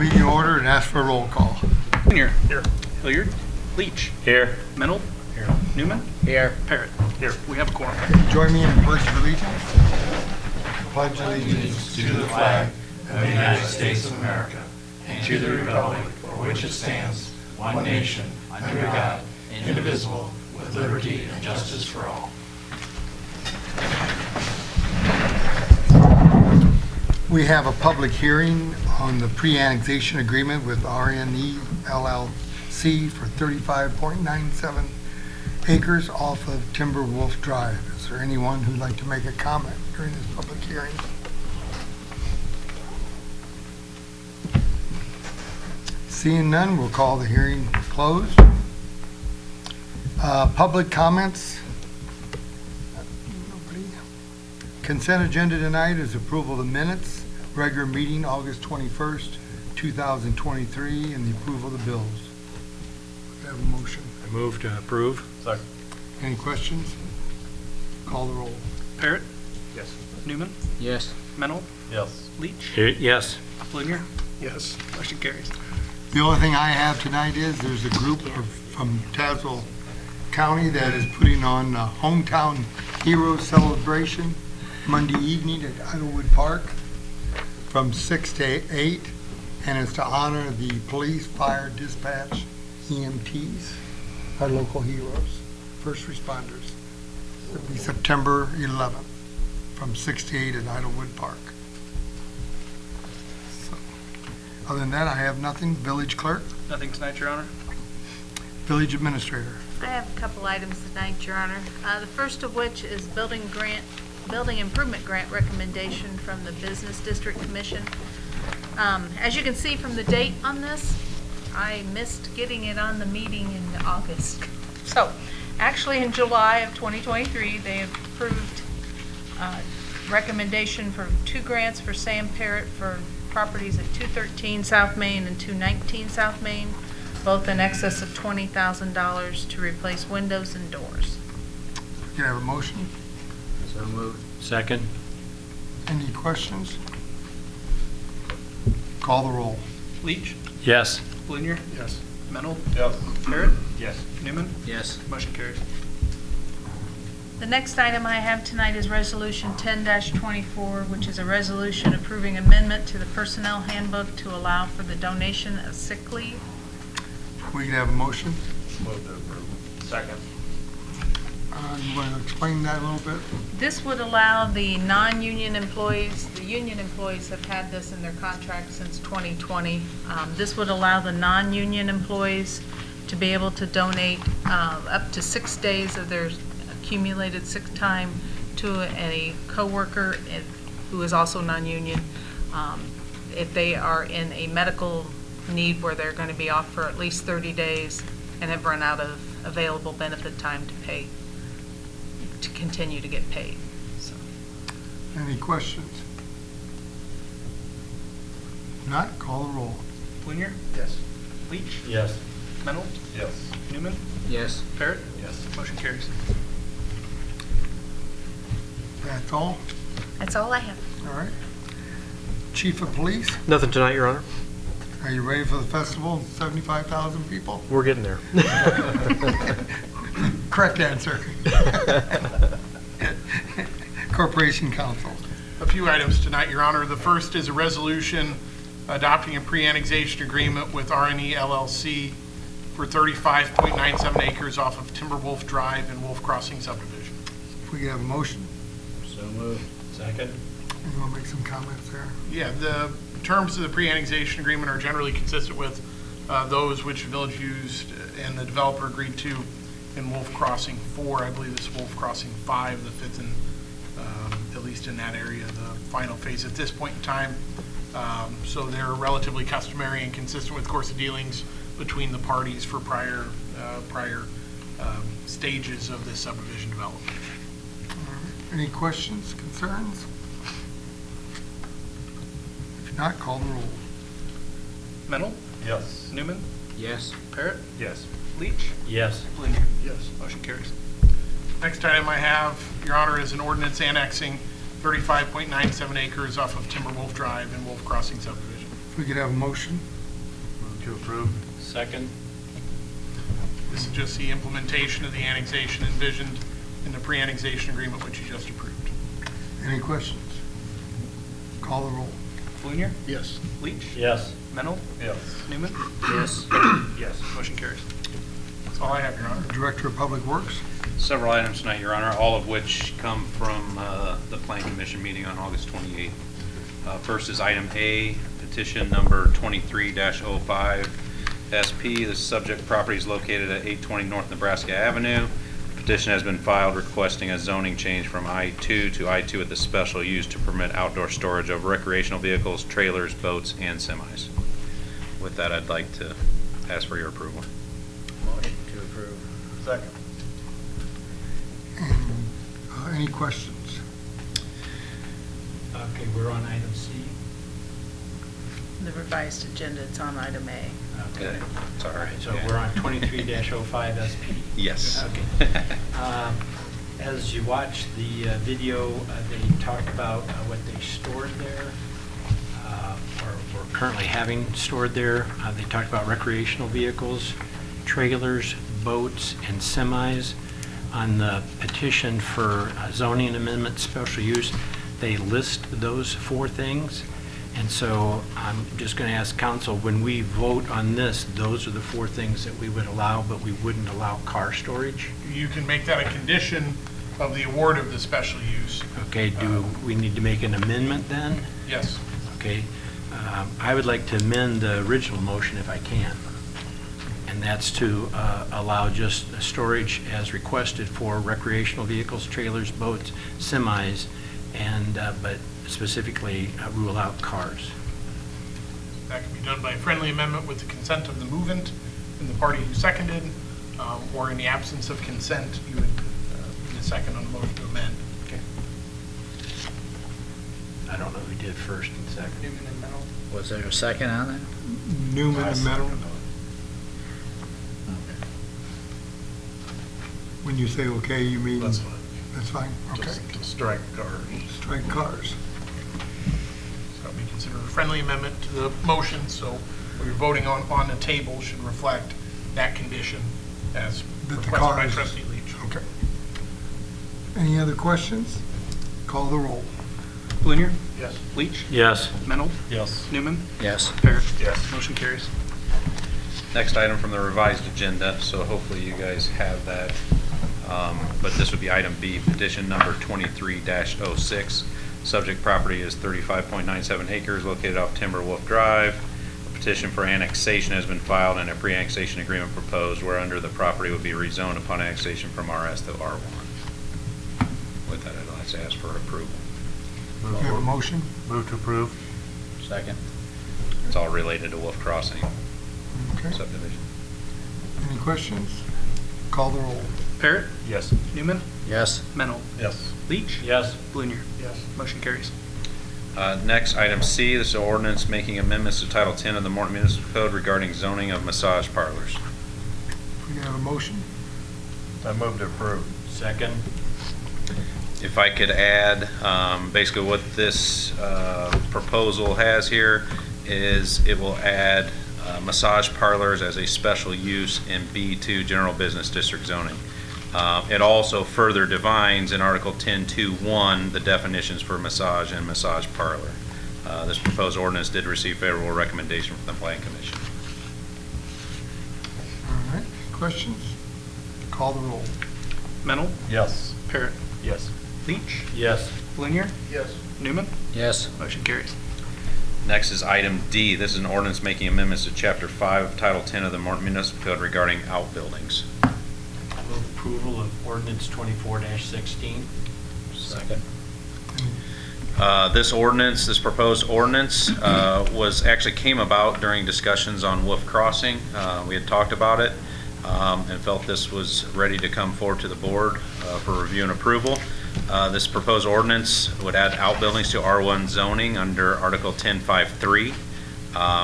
meeting order and ask for a roll call. Here. Hilliard. Leach. Here. Mennel. Here. Newman. Here. Parrott. Here. We have a quorum. Join me in the Pledge of Allegiance. Pledge Allegiance to the flag of the United States of America and to the republic for which it stands, one nation, under God, indivisible, with liberty and justice for all. We have a public hearing on the pre-annexation agreement with RNE LLC for 35.97 acres off of Timberwolf Drive. Is there anyone who'd like to make a comment during this public hearing? Seeing none, we'll call the hearing closed. Public comments? Nobody. Consent agenda tonight is approval of the minutes, regular meeting August 21st, 2023, and the approval of the bills. We have a motion. I move to approve. Second. Any questions? Call the roll. Parrott. Yes. Newman. Yes. Mennel. Yes. Leach. Yes. Blunier. Yes. Motion carries. The only thing I have tonight is there's a group from Tazewell County that is putting on a Hometown Heroes Celebration Monday evening at Idlewood Park from 6 to 8, and it's to honor the police, fire, dispatch, EMTs, our local heroes, first responders. It'll be September 11th from 6 to 8 at Idlewood Park. So, other than that, I have nothing. Village clerk, Nothing tonight, Your Honor. village administrator. I have a couple items tonight, Your Honor. The first of which is building improvement grant recommendation from the Business District Commission. As you can see from the date on this, I missed getting it on the meeting in August. So, actually in July of 2023, they approved recommendation for 2 grants for Sam Parrott for properties at 213 South Main and 219 South Main, both in excess of $20,000 to replace windows and doors. Can I have a motion? So moved. Second. Any questions? Call the roll. Leach. Yes. Blunier. Yes. Mennel. Yes. Parrott. Yes. Newman. Yes. Motion carries. The next item I have tonight is Resolution 10-24, which is a resolution approving amendment to the Personnel Handbook to allow for the donation of sick leave. We can have a motion. Move to approve. Second. You want to explain that a little bit? This would allow the non-union employees, the union employees have had this in their contract since 2020. This would allow the non-union employees to be able to donate up to 6 days of their accumulated sick time to a coworker who is also non-union if they are in a medical need where they're going to be off for at least 30 days and have run out of available benefit time to continue to get paid. So. Any questions? If not, call the roll. Blunier. Yes. Leach. Yes. Mennel. Yes. Newman. Yes. Parrott. Yes. Motion carries. That's all? That's all I have. All right. Chief of Police, Nothing tonight, Your Honor. are you ready for the festival? 75,000 people? We're getting there. Correct answer. Corporation Counsel. A few items tonight, Your Honor. The first is a resolution adopting a pre-annexation agreement with RNE LLC for 35.97 acres off of Timberwolf Drive and Wolf Crossing subdivision. If we could have a motion, So moved. Second. you want to make some comments there? Yeah, the terms of the pre-annexation agreement are generally consistent with those which the village used and the developer agreed to in Wolf Crossing 4. I believe this is Wolf Crossing 5 that fits in, at least in that area, the final phase at this point in time. So they're relatively customary and consistent with course of dealings between the parties for prior stages of this subdivision development. Any questions, concerns? If not, call the roll. Mennel. Yes. Newman. Yes. Parrott. Yes. Leach. Yes. Blunier. Yes. Motion carries. Next item I have, Your Honor, is an ordinance annexing 35.97 acres off of Timberwolf Drive and Wolf Crossing subdivision. If we could have a motion. Move to approve. Second. This is just the implementation of the annexation envisioned in the pre-annexation agreement which you just approved. Any questions? Call the roll. Blunier? Yes. Leach? Yes. Mennel? Yes. Newman? Yes. Yes. Motion carries. That's all I have, Your Honor. Director of Public Works. Several items tonight, Your Honor, all of which come from the Plan Commission meeting on August 28th. First is item A, petition number 23-05 SP. The subject property is located at 820 North Nebraska Avenue. The petition has been filed requesting a zoning change from I-2 to I-2 with the special use to permit outdoor storage of recreational vehicles, trailers, boats, and semis. With that, I'd like to ask for your approval. Motion to approve. Second. And any questions? Okay, we're on item C. The revised agenda, it's on item A. Okay. Sorry. All right, so we're on 23-05 SP. Yes. Okay. As you watch the video, they talked about what they stored there, or currently having stored there. They talked about recreational vehicles, trailers, boats, and semis. On the petition for zoning amendment special use, they list those 4 things. And so I'm just going to ask council, when we vote on this, those are the 4 things that we would allow, but we wouldn't allow car storage? You can make that a condition of the award of the special use. Okay, do we need to make an amendment then? Yes. Okay, I would like to amend the original motion if I can. And that's to allow just storage as requested for recreational vehicles, trailers, boats, semis, and, but specifically rule out cars. That can be done by a friendly amendment with the consent of the movant and the party who seconded, or in the absence of consent, you would need a second on the motion to amend. Okay. I don't know who did first and second. Newman and Mennel? Was there a second on that? Newman and Meadow. When you say okay, you mean? That's fine. That's fine, okay. Just strike cars. Strike cars. So that would be considered a friendly amendment to the motion, so what you're voting on the table should reflect that condition as That the requested by cars- trustee Leach. Okay. Any other questions? Call the roll. Blunier? Yes. Leach? Yes. Mennel? Yes. Newman? Yes. Parrot? Yes. Motion carries. Next item from the revised agenda, so hopefully you guys have that. But this would be item B, petition number 23-06. Subject property is 35.97 acres located off Timberwolf Drive. A petition for annexation has been filed and a pre-annexation agreement proposed whereunder the property would be rezoned upon annexation from RS to R1. With that, I'd like to ask for approval. We have a motion? Move to approve. Second. It's all related to Wolf Crossing Okay. subdivision. Any questions? Call the roll. Parrot? Yes. Newman? Yes. Mennel? Yes. Leach? Yes. Blunier? Yes. Motion carries. Next, item C, this is an ordinance making amendments to Title 10 of the Morton Municipal Code regarding zoning of massage parlors. We can have a motion? I move to approve. Second. If I could add, basically what this proposal has here is it will add massage parlors as a special use in B2 General Business District zoning. It also further defines in Article 10.2.1 the definitions for massage and massage parlor. This proposed ordinance did receive favorable recommendation from the Plan Commission. All right, questions? Call the roll. Mennel? Yes. Parrot? Yes. Leach? Yes. Blunier? Yes. Newman? Yes. Motion carries. Next is item D. This is an ordinance making amendments to Chapter 5 of Title 10 of the Morton Municipal Code regarding outbuildings. Move approval of ordinance 24-16. Second. This proposed ordinance actually came about during discussions on Wolf Crossing. We had talked about it and felt this was ready to come forward to the board for review and approval. This proposed ordinance would add outbuildings to R1 zoning under Article 10.5.3.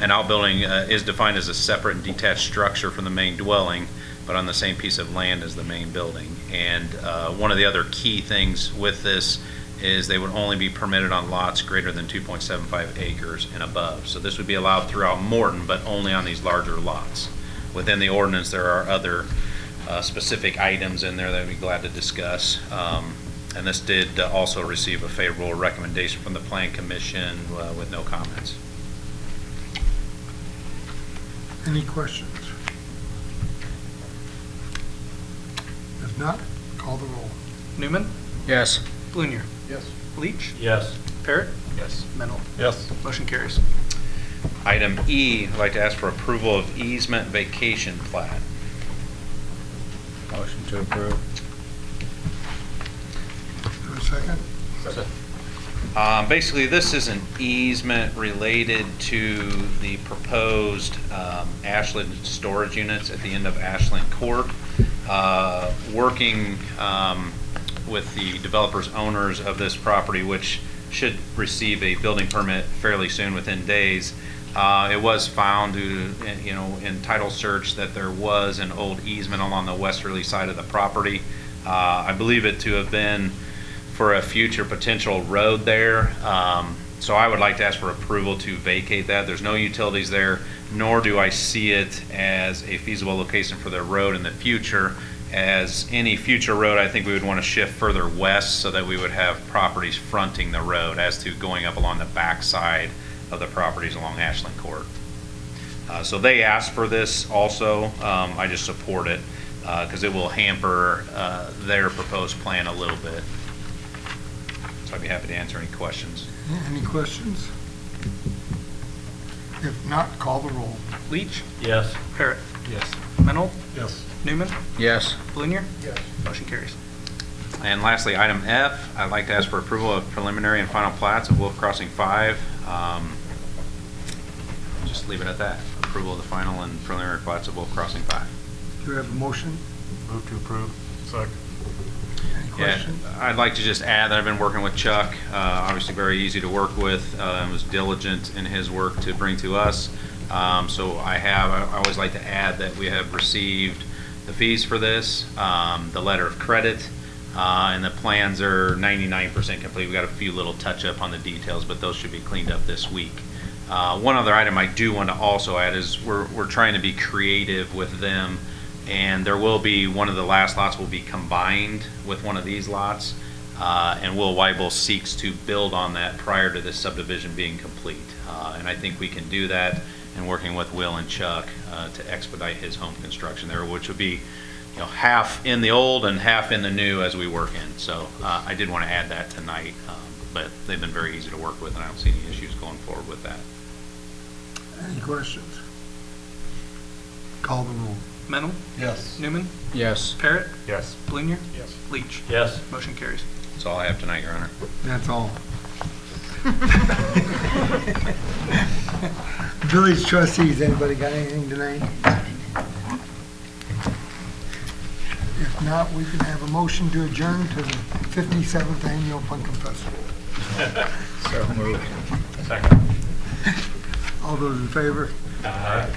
An outbuilding is defined as a separate and detached structure from the main dwelling, but on the same piece of land as the main building. And one of the other key things with this is they would only be permitted on lots greater than 2.75 acres and above. So this would be allowed throughout Morton, but only on these larger lots. Within the ordinance, there are other specific items in there that I'd be glad to discuss. And this did also receive a favorable recommendation from the Plan Commission with no comments. Any questions? If not, call the roll. Newman. Yes. Blunier. Yes. Leach. Yes. Parrot. Yes. Mennel. Yes. Motion carries. Item E, I'd like to ask for approval of easement vacation plat. Motion to approve. Do a second? Basically, this is an easement related to the proposed Ashland storage units at the end of Ashland Court. Working with the developers, owners of this property, which should receive a building permit fairly soon, within days. It was found, in title search, that there was an old easement along the westerly side of the property. I believe it to have been for a future potential road there. So I would like to ask for approval to vacate that. There's no utilities there, nor do I see it as a feasible location for the road in the future. As any future road, I think we would want to shift further west so that we would have properties fronting the road as to going up along the back side of the properties along Ashland Court. So they asked for this also. I just support it because it will hamper their proposed plan a little bit. So I'd be happy to answer any questions. Any questions? If not, call the roll. Leach. Yes. Parrot. Yes. Mennel. Yes. Newman. Yes. Blunier. Yes. Motion carries. And lastly, item F, I'd like to ask for approval of preliminary and final plats of Wolf Crossing 5. Just leave it at that. Approval of the final and preliminary plats of Wolf Crossing 5. Do we have a motion? Move to approve. Second. Any Yeah, questions? I'd like to just add that I've been working with Chuck, obviously very easy to work with, and was diligent in his work to bring to us. So I always like to add that we have received the fees for this, the letter of credit, and the plans are 99% complete. We've got a few little touch up on the details, but those should be cleaned up this week. One other item I do want to also add is we're trying to be creative with them, and there will be, one of the last lots will be combined with one of these lots, and Will Weibel seeks to build on that prior to this subdivision being complete. And I think we can do that in working with Will and Chuck to expedite his home construction there, which would be, half in the old and half in the new as we work in. So I did want to add that tonight, but they've been very easy to work with, and I don't see any issues going forward with that. Any questions? Call the roll. Mennel. Yes. Newman. Yes. Parrot. Yes. Blunier. Yes. Leach. Yes. Motion carries. That's all I have tonight, Your Honor. That's all. Village trustees, anybody got anything tonight? If not, we can have a motion to adjourn to the 57th Annual Pumpkin Festival. So moved. Second. All those in favor? Aye.